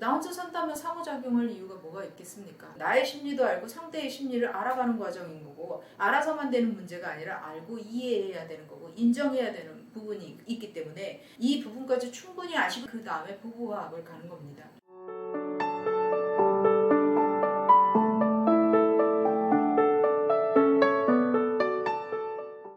나 혼자 산다면 상호작용할 이유가 뭐가 있겠습니까? 나의 심리도 알고 상대의 심리를 알아가는 과정인 거고, 알아서만 되는 문제가 아니라 알고 이해해야 되는 거고, 인정해야 되는 부분이 있기 때문에 이 부분까지 충분히 아시고 그 다음에 부부화합을 가는 겁니다.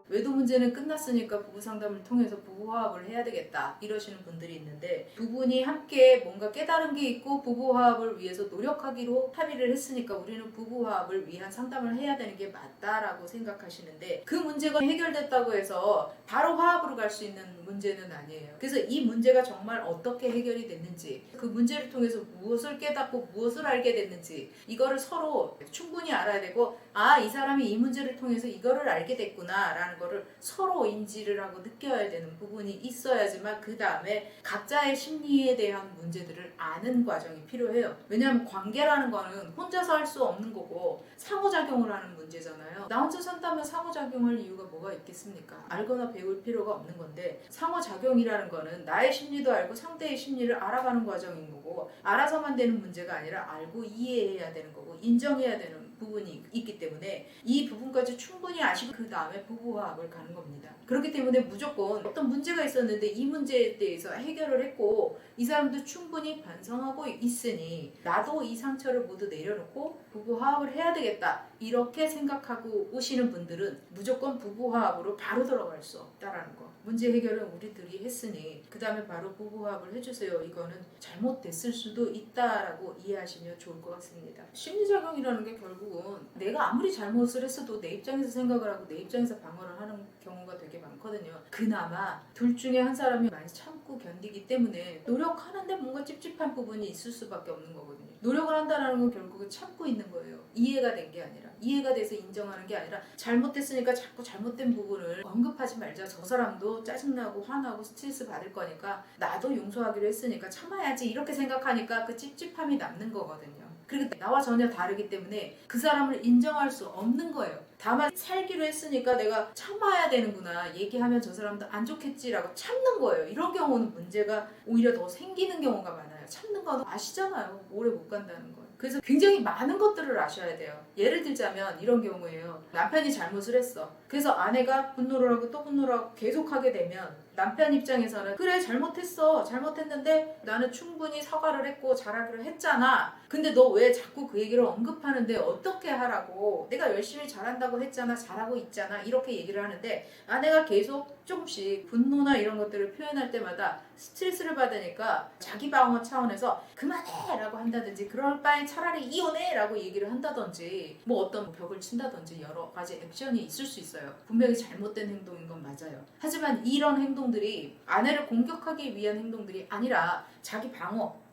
외도 문제는 끝났으니까 부부 상담을 통해서 부부 화합을 해야 되겠다 이러시는 분들이 있는데, 두 분이 함께 뭔가 깨달은 게 있고 부부 화합을 위해서 노력하기로 합의를 했으니까 우리는 부부 화합을 위한 상담을 해야 되는 게 맞다라고 생각하시는데, 그 문제가 해결됐다고 해서 바로 화합으로 갈 수 있는 문제는 아니에요. 그래서 이 문제가 정말 어떻게 해결이 됐는지, 그 문제를 통해서 무엇을 깨닫고 무엇을 알게 됐는지 이거를 서로 충분히 알아야 되고, 이 사람이 이 문제를 통해서 이거를 알게 됐구나 라는 거를 서로 인지를 하고 느껴야 되는 부분이 있어야지만 그 다음에 각자의 심리에 대한 문제들을 아는 과정이 필요해요. 왜냐하면 관계라는 거는 혼자서 할 수 없는 거고 상호작용을 하는 문제잖아요. 나 혼자 산다면 상호작용할 이유가 뭐가 있겠습니까? 알거나 배울 필요가 없는 건데, 상호작용이라는 거는 나의 심리도 알고 상대의 심리를 알아가는 과정인 거고, 알아서만 되는 문제가 아니라 알고 이해해야 되는 거고, 인정해야 되는 부분이 있기 때문에 이 부분까지 충분히 아시고 그 다음에 부부화합을 가는 겁니다. 그렇기 때문에 무조건 어떤 문제가 있었는데 이 문제에 대해서 해결을 했고 이 사람도 충분히 반성하고 있으니 나도 이 상처를 모두 내려놓고 부부화합을 해야 되겠다 이렇게 생각하고 오시는 분들은 무조건 부부화합으로 바로 들어갈 수 없다라는 거. 문제 해결은 우리들이 했으니 그 다음에 바로 부부화합을 해주세요. 이거는 잘못됐을 수도 있다라고 이해하시면 좋을 것 같습니다. 심리작용이라는 게 결국은 내가 아무리 잘못을 했어도 내 입장에서 생각을 하고 내 입장에서 방어를 하는 경우가 되게 많거든요. 그나마 둘 중에 한 사람이 많이 참고 견디기 때문에 노력하는데 뭔가 찝찝한 부분이 있을 수밖에 없는 거거든요. 노력을 한다는 건 결국은 참고 있는 거예요. 이해가 된 게 아니라, 이해가 돼서 인정하는 게 아니라 잘못됐으니까 자꾸 잘못된 부분을 언급하지 말자. 저 사람도 짜증나고 화나고 스트레스 받을 거니까 나도 용서하기로 했으니까 참아야지 이렇게 생각하니까 그 찝찝함이 남는 거거든요. 그리고 나와 전혀 다르기 때문에 그 사람을 인정할 수 없는 거예요. 다만 살기로 했으니까 내가 참아야 되는구나, 얘기하면 저 사람도 안 좋겠지라고 참는 거예요. 이런 경우는 문제가 오히려 더 생기는 경우가 많아요. 참는 거 아시잖아요. 오래 못 간다는 거. 그래서 굉장히 많은 것들을 아셔야 돼요. 예를 들자면 이런 경우예요. 남편이 잘못을 했어. 그래서 아내가 분노를 하고 또 분노를 하고 계속하게 되면 남편 입장에서는 그래 잘못했어, 잘못했는데 나는 충분히 사과를 했고 잘하기로 했잖아. 근데 너 왜 자꾸 그 얘기를 언급하는데 어떻게 하라고, 내가 열심히 잘한다고 했잖아, 잘하고 있잖아 이렇게 얘기를 하는데, 아내가 계속 조금씩 분노나 이런 것들을 표현할 때마다 스트레스를 받으니까 자기 방어 차원에서 그만해 라고 한다든지, 그럴 바엔 차라리 이혼해 라고 얘기를 한다든지, 뭐 어떤 벽을 친다든지 여러 가지 액션이 있을 수 있어요. 분명히 잘못된 행동인 건 맞아요. 하지만 이런 행동들이 아내를 공격하기 위한 행동들이 아니라 자기 방어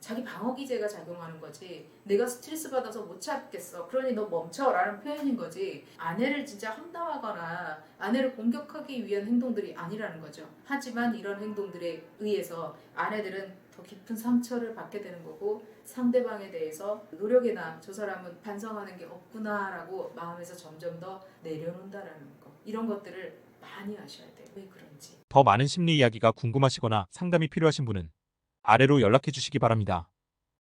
기제가 작용하는 거지, 내가 스트레스 받아서 못 참겠어 그러니 너 멈춰 라는 표현인 거지, 아내를 진짜 험담하거나 아내를 공격하기 위한 행동들이 아니라는 거죠. 하지만 이런 행동들에 의해서 아내들은 더 깊은 상처를 받게 되는 거고, 상대방에 대해서 노력이나 저 사람은 반성하는 게 없구나 라고 마음에서 점점 더 내려놓는다라는 거. 이런 것들을 많이 아셔야 돼요. 왜 그런지. 더 많은 심리 이야기가 궁금하시거나 상담이 필요하신 분은 아래로 연락해 주시기 바랍니다.